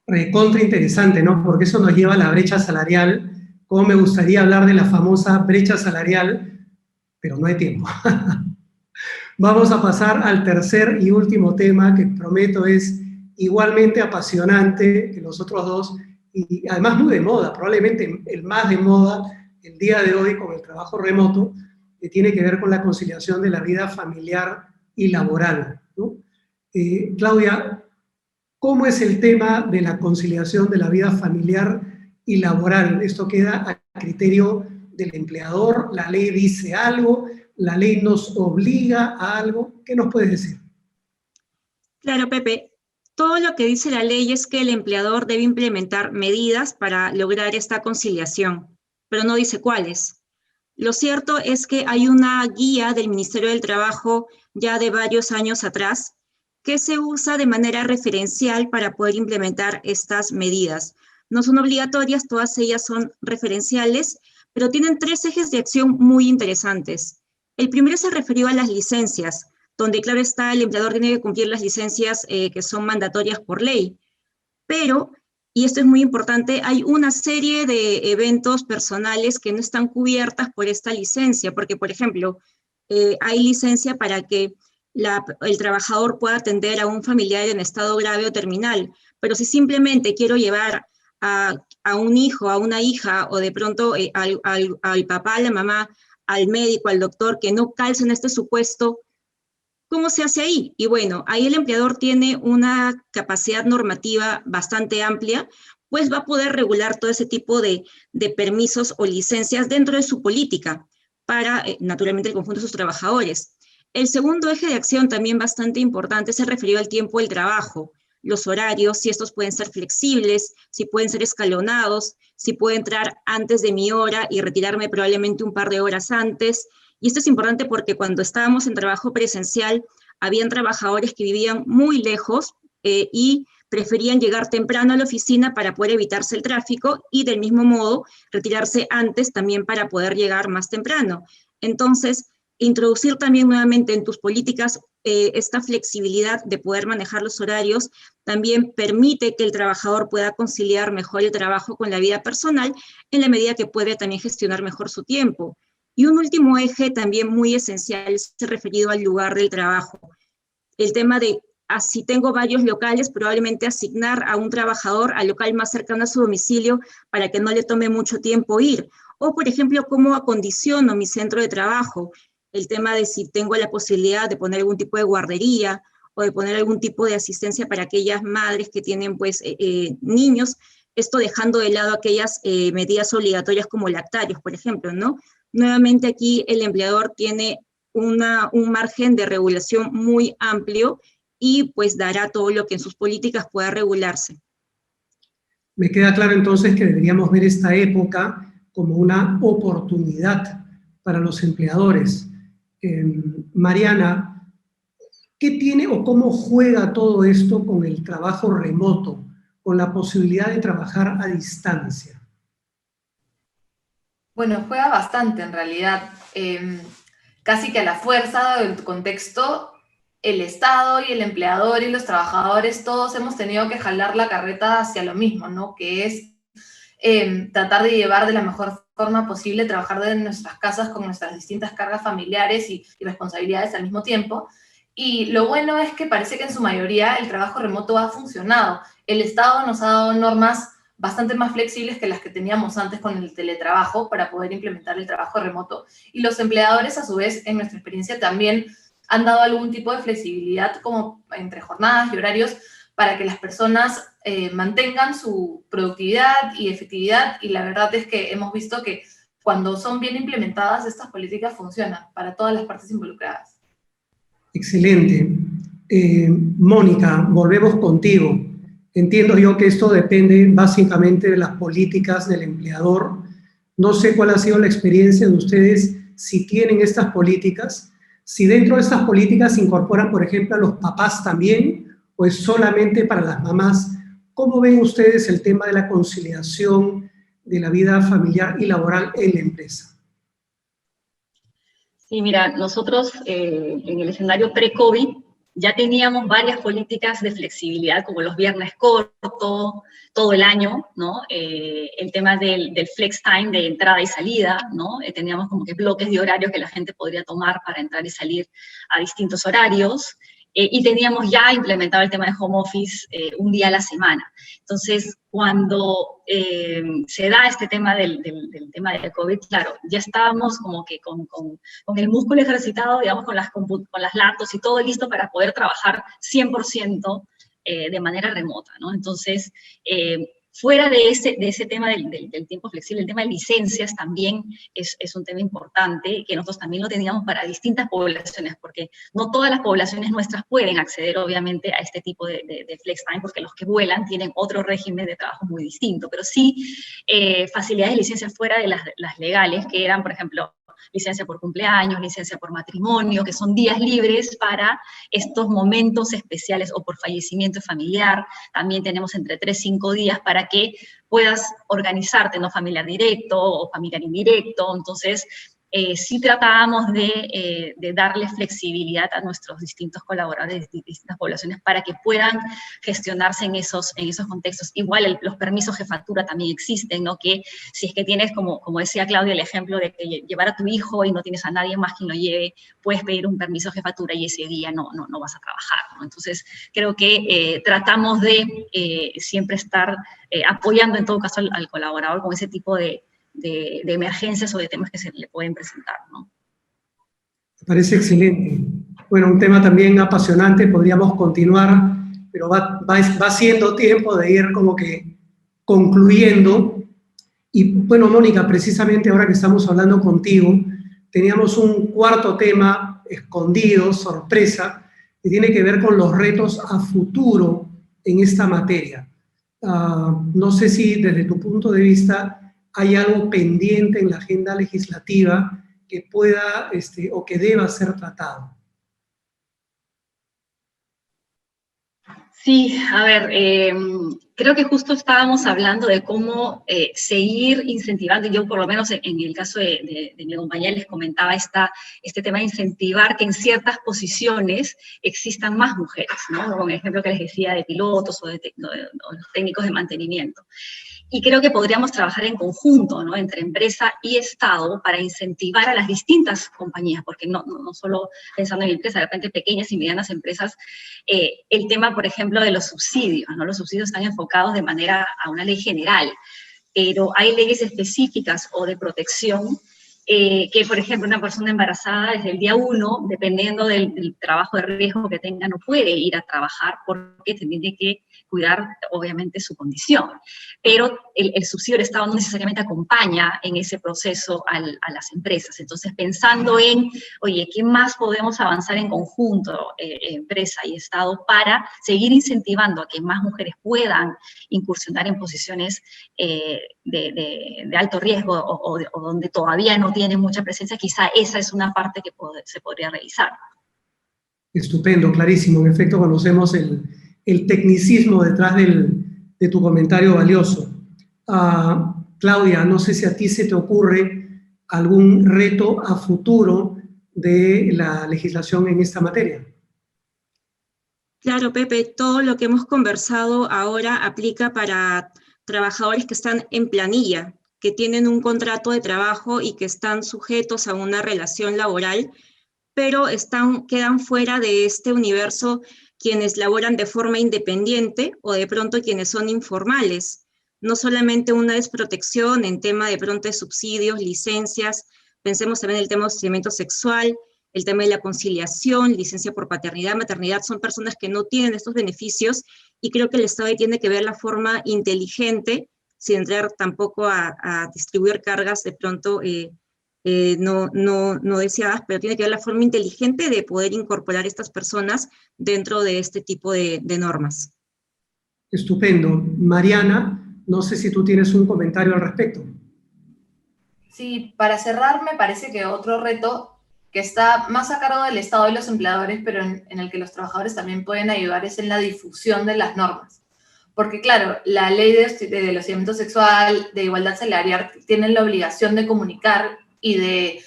Recontra interesante, ¿no? Porque eso nos lleva a la brecha salarial. Como me gustaría hablar de la famosa brecha salarial, pero no hay tiempo. Vamos a pasar al tercer y último tema, que prometo es igualmente apasionante que los otros dos, y además muy de moda, probablemente el más de moda el día de hoy con el trabajo remoto, que tiene que ver con la conciliación de la vida familiar y laboral, ¿no? Claudia, ¿cómo es el tema de la conciliación de la vida familiar y laboral? ¿Esto queda a criterio del empleador? ¿La ley dice algo? ¿La ley nos obliga a algo? ¿Qué nos puedes decir? Claro, Pepe. Todo lo que dice la ley es que el empleador debe implementar medidas para lograr esta conciliación, pero no dice cuáles. Lo cierto es que hay una guía del Ministerio del Trabajo ya de varios años atrás que se usa de manera referencial para poder implementar estas medidas. No son obligatorias, todas ellas son referenciales, pero tienen 3 ejes de acción muy interesantes. El primero se referió a las licencias, donde claro está, el empleador tiene que cumplir las licencias que son mandatorias por ley, pero, y esto es muy importante, hay una serie de eventos personales que no están cubiertas por esta licencia, porque por ejemplo, hay licencia para que el trabajador pueda atender a un familiar en estado grave o terminal, pero si simplemente quiero llevar a un hijo, a una hija, o de pronto al papá, a la mamá, al médico, al doctor, que no calza en este supuesto, ¿cómo se hace ahí? Y bueno, ahí el empleador tiene una capacidad normativa bastante amplia, pues va a poder regular todo ese tipo de permisos o licencias dentro de su política para, naturalmente, el conjunto de sus trabajadores. El segundo eje de acción, también bastante importante, se refirió al tiempo del trabajo, los horarios, si estos pueden ser flexibles, si pueden ser escalonados, si puedo entrar antes de mi hora y retirarme probablemente un par de horas antes. Y esto es importante porque cuando estábamos en trabajo presencial, habían trabajadores que vivían muy lejos y preferían llegar temprano a la oficina para poder evitarse el tráfico y del mismo modo retirarse antes también para poder llegar más temprano. Entonces, introducir también nuevamente en tus políticas esta flexibilidad de poder manejar los horarios también permite que el trabajador pueda conciliar mejor el trabajo con la vida personal en la medida que puede también gestionar mejor su tiempo. Y un último eje también muy esencial es referido al lugar del trabajo. El tema de, si tengo varios locales, probablemente asignar a un trabajador al local más cercano a su domicilio para que no le tome mucho tiempo ir. O, por ejemplo, cómo acondiciono mi centro de trabajo. El tema de si tengo la posibilidad de poner algún tipo de guardería o de poner algún tipo de asistencia para aquellas madres que tienen pues, niños, esto dejando de lado aquellas medidas obligatorias como lactarios, por ejemplo, ¿no? Nuevamente aquí el empleador tiene un margen de regulación muy amplio y pues dará todo lo que en sus políticas pueda regularse. Me queda claro entonces que deberíamos ver esta época como una oportunidad para los empleadores. Mariana, ¿qué tiene o cómo juega todo esto con el trabajo remoto, con la posibilidad de trabajar a distancia? Bueno, juega bastante en realidad. Casi que a la fuerza del contexto, el Estado y el empleador y los trabajadores, todos hemos tenido que jalar la carreta hacia lo mismo, ¿no? Que es tratar de llevar de la mejor forma posible, trabajar desde nuestras casas con nuestras distintas cargas familiares y responsabilidades al mismo tiempo. Y lo bueno es que parece que en su mayoría el trabajo remoto ha funcionado. El Estado nos ha dado normas bastante más flexibles que las que teníamos antes con el teletrabajo para poder implementar el trabajo remoto. Y los empleadores, a su vez, en nuestra experiencia también han dado algún tipo de flexibilidad como entre jornadas y horarios para que las personas mantengan su productividad y efectividad, y la verdad es que hemos visto que cuando son bien implementadas estas políticas funcionan para todas las partes involucradas. Excelente. Mónica, volvemos contigo. Entiendo yo que esto depende básicamente de las políticas del empleador. No sé cuál ha sido la experiencia de ustedes, si tienen estas políticas, si dentro de estas políticas se incorporan, por ejemplo, a los papás también, o es solamente para las mamás. ¿Cómo ven ustedes el tema de la conciliación de la vida familiar y laboral en la empresa? Sí, mira, nosotros en el escenario pre-COVID ya teníamos varias políticas de flexibilidad, como los viernes cortos, todo el año, ¿no? El tema del flex time, de entrada y salida, ¿no? Teníamos como que bloques de horario que la gente podría tomar para entrar y salir a distintos horarios. Y teníamos ya implementado el tema de home office un día a la semana. Entonces, cuando se da este tema del tema del COVID, claro, ya estábamos como que con el músculo ejercitado, digamos, con las laptops y todo listo para poder trabajar 100% de manera remota, ¿no? Entonces, fuera de ese tema del tiempo flexible, el tema de licencias también es un tema importante, que nosotros también lo teníamos para distintas poblaciones, porque no todas las poblaciones nuestras pueden acceder, obviamente, a este tipo de flex time, porque los que vuelan tienen otro régimen de trabajo muy distinto, pero sí facilidades de licencias fuera de las legales, que eran, por ejemplo, licencia por cumpleaños, licencia por matrimonio, que son días libres para estos momentos especiales, o por fallecimiento familiar. También tenemos entre 3 y 5 días para que puedas organizarte, no familiar directo o familiar indirecto. Entonces, sí tratábamos de darle flexibilidad a nuestros distintos colaboradores de distintas poblaciones para que puedan gestionarse en esos contextos. Igual los permisos jefatura también existen, ¿no? Que si es que tienes, como decía Claudia, el ejemplo de que llevar a tu hijo y no tienes a nadie más quien lo lleve, puedes pedir un permiso jefatura y ese día no vas a trabajar, ¿no? Entonces, creo que tratamos de siempre estar apoyando en todo caso al colaborador con ese tipo de emergencias o de temas que se le pueden presentar, ¿no? Me parece excelente. Bueno, un tema también apasionante, podríamos continuar, pero va siendo tiempo de ir como que concluyendo. Y bueno, Mónica, precisamente ahora que estamos hablando contigo, teníamos un cuarto tema escondido, sorpresa, que tiene que ver con los retos a futuro en esta materia. No sé si desde tu punto de vista hay algo pendiente en la agenda legislativa que pueda o que deba ser tratado. Sí, a ver, creo que justo estábamos hablando de cómo seguir incentivando. Yo, por lo menos en el caso de mi compañera, les comentaba este tema de incentivar que en ciertas posiciones existan más mujeres, ¿no? Con el ejemplo que les decía de pilotos o de técnicos de mantenimiento. Y creo que podríamos trabajar en conjunto, ¿no? Entre empresa y Estado para incentivar a las distintas compañías, porque no solo pensando en empresas, de repente pequeñas y medianas empresas, el tema, por ejemplo, de los subsidios, ¿no? Los subsidios están enfocados de manera a una ley general, pero hay leyes específicas o de protección que, por ejemplo, una persona embarazada desde el día 1, dependiendo del trabajo de riesgo que tenga, no puede ir a trabajar porque tiene que cuidar, obviamente, su condición. Pero el subsidio del Estado no necesariamente acompaña en ese proceso a las empresas. Entonces, pensando en, oye, ¿qué más podemos avanzar en conjunto, empresa y Estado, para seguir incentivando a que más mujeres puedan incursionar en posiciones de alto riesgo o donde todavía no tienen mucha presencia? Quizá esa es una parte que se podría revisar. Estupendo, clarísimo. En efecto, conocemos el tecnicismo detrás de tu comentario valioso. Claudia, no sé si a ti se te ocurre algún reto a futuro de la legislación en esta materia. Claro, Pepe, todo lo que hemos conversado ahora aplica para trabajadores que están en planilla, que tienen un contrato de trabajo y que están sujetos a una relación laboral, pero quedan fuera de este universo quienes laboran de forma independiente o de pronto quienes son informales. No solamente una desprotección en tema de pronto de subsidios, licencias, pensemos también en el tema de hostigamiento sexual, el tema de la conciliación, licencia por paternidad, maternidad, son personas que no tienen estos beneficios y creo que el Estado ahí tiene que ver la forma inteligente, sin entrar tampoco a distribuir cargas de pronto no deseadas, pero tiene que ver la forma inteligente de poder incorporar a estas personas dentro de este tipo de normas. Estupendo. Mariana, no sé si tú tienes un comentario al respecto. Sí, para cerrar, me parece que otro reto que está más a cargo del Estado y los empleadores, pero en el que los trabajadores también pueden ayudar, es en la difusión de las normas. Porque claro, la ley del hostigamiento sexual, de igualdad salarial, tienen la obligación de comunicar y de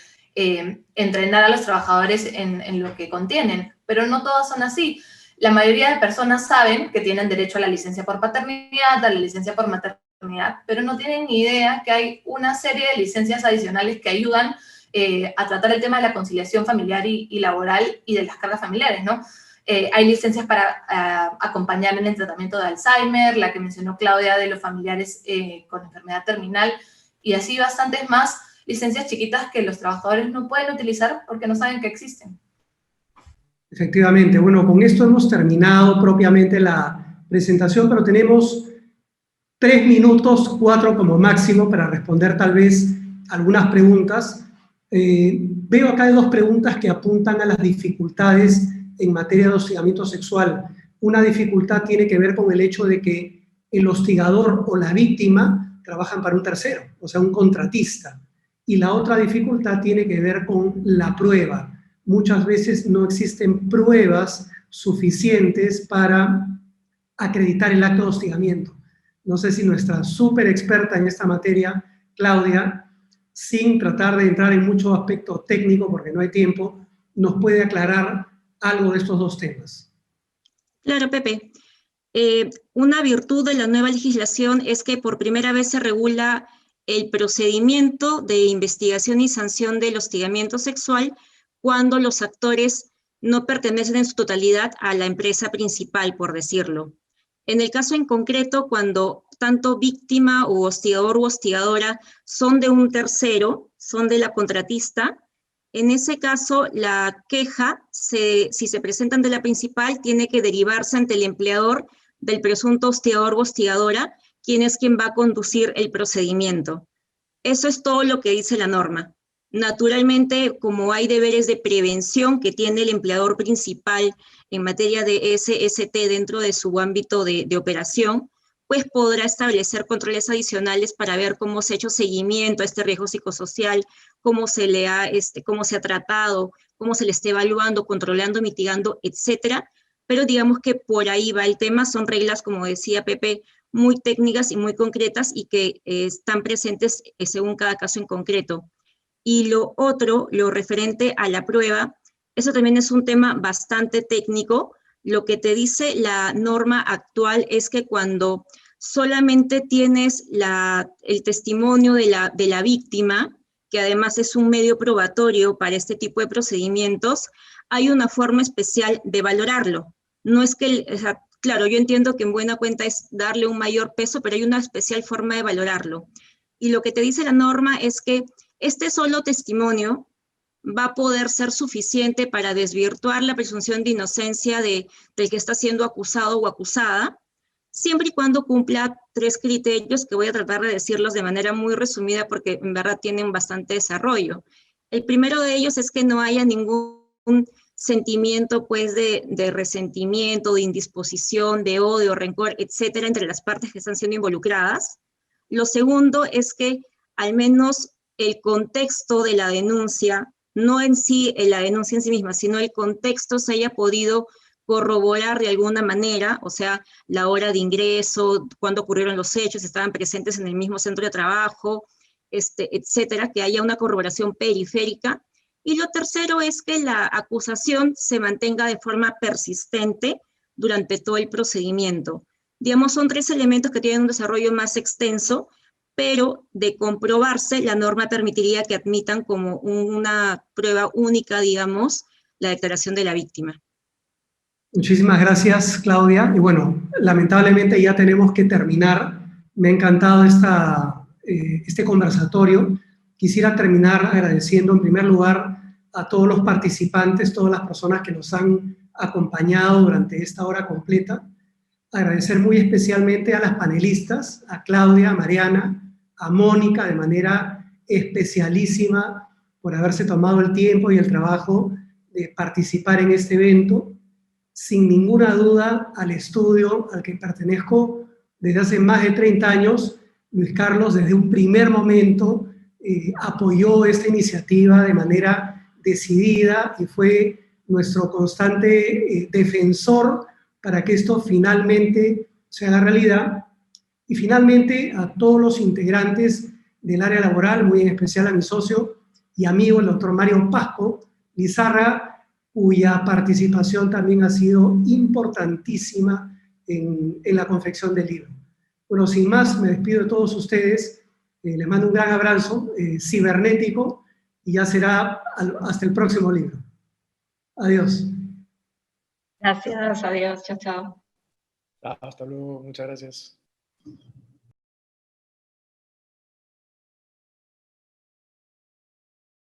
entrenar a los trabajadores en lo que contienen, pero no todas son así. La mayoría de personas saben que tienen derecho a la licencia por paternidad, a la licencia por maternidad, pero no tienen ni idea que hay una serie de licencias adicionales que ayudan a tratar el tema de la conciliación familiar y laboral y de las cargas familiares, ¿no? Hay licencias para acompañar en el tratamiento de Alzheimer, la que mencionó Claudia de los familiares con enfermedad terminal, y así bastantes más licencias chiquitas que los trabajadores no pueden utilizar porque no saben que existen. Efectivamente. Bueno, con esto hemos terminado propiamente la presentación, pero tenemos 3 minutos, 4 como máximo, para responder tal vez algunas preguntas. Veo acá 2 preguntas que apuntan a las dificultades en materia de hostigamiento sexual. Una dificultad tiene que ver con el hecho de que el hostigador o la víctima trabajan para un tercero, o sea, un contratista. Y la otra dificultad tiene que ver con la prueba. Muchas veces no existen pruebas suficientes para acreditar el acto de hostigamiento. No sé si nuestra súper experta en esta materia, Claudia, sin tratar de entrar en mucho aspecto técnico porque no hay tiempo, nos puede aclarar algo de estos 2 temas. Claro, Pepe. Una virtud de la nueva legislación es que por primera vez se regula el procedimiento de investigación y sanción del hostigamiento sexual cuando los actores no pertenecen en su totalidad a la empresa principal, por decirlo. En el caso en concreto, cuando tanto víctima u hostigador u hostigadora son de un tercero, son de la contratista, en ese caso la queja, si se presenta ante la principal, tiene que derivarse ante el empleador del presunto hostigador o hostigadora, quien es quien va a conducir el procedimiento. Eso es todo lo que dice la norma. Naturalmente, como hay deberes de prevención que tiene el empleador principal en materia de SST dentro de su ámbito de operación, pues podrá establecer controles adicionales para ver cómo se ha hecho seguimiento a este riesgo psicosocial, cómo se ha tratado, cómo se le está evaluando, controlando, mitigando, etcétera. Pero digamos que por ahí va el tema, son reglas, como decía Pepe, muy técnicas y muy concretas y que están presentes según cada caso en concreto. Y lo otro, lo referente a la prueba, eso también es un tema bastante técnico. Lo que te dice la norma actual es que cuando solamente tienes el testimonio de la víctima, que además es un medio probatorio para este tipo de procedimientos, hay una forma especial de valorarlo. No es que, claro, yo entiendo que en buena cuenta es darle un mayor peso, pero hay una especial forma de valorarlo. Y lo que te dice la norma es que este solo testimonio va a poder ser suficiente para desvirtuar la presunción de inocencia del que está siendo acusado o acusada, siempre y cuando cumpla 3 criterios que voy a tratar de decirlos de manera muy resumida porque en verdad tienen bastante desarrollo. El primero de ellos es que no haya ningún sentimiento pues de resentimiento, de indisposición, de odio, rencor, etcétera, entre las partes que están siendo involucradas. Lo segundo es que al menos el contexto de la denuncia, no en sí la denuncia en sí misma, sino el contexto se haya podido corroborar de alguna manera, o sea, la hora de ingreso, cuándo ocurrieron los hechos, estaban presentes en el mismo centro de trabajo, etcétera, que haya una corroboración periférica. Y lo tercero es que la acusación se mantenga de forma persistente durante todo el procedimiento. Digamos, son 3 elementos que tienen un desarrollo más extenso, pero de comprobarse, la norma permitiría que admitan como una prueba única, digamos, la declaración de la víctima. Muchísimas gracias, Claudia. Y bueno, lamentablemente ya tenemos que terminar. Me ha encantado este conversatorio. Quisiera terminar agradeciendo en primer lugar a todos los participantes, todas las personas que nos han acompañado durante esta hora completa. Agradecer muy especialmente a las panelistas, a Claudia, a Mariana, a Mónica, de manera especialísima por haberse tomado el tiempo y el trabajo de participar en este evento. Sin ninguna duda, al estudio al que pertenezco desde hace más de 30 años, Luis Carlos desde un primer momento apoyó esta iniciativa de manera decidida y fue nuestro constante defensor para que esto finalmente se haga realidad. Y finalmente a todos los integrantes del área laboral, muy en especial a mi socio y amigo, el doctor Mario Pasco Lizárraga, cuya participación también ha sido importantísima en la confección del libro. Bueno, sin más, me despido de todos ustedes, les mando un gran abrazo cibernético y ya será hasta el próximo libro. Adiós. Gracias, adiós, chao, chao. Hasta luego, muchas gracias.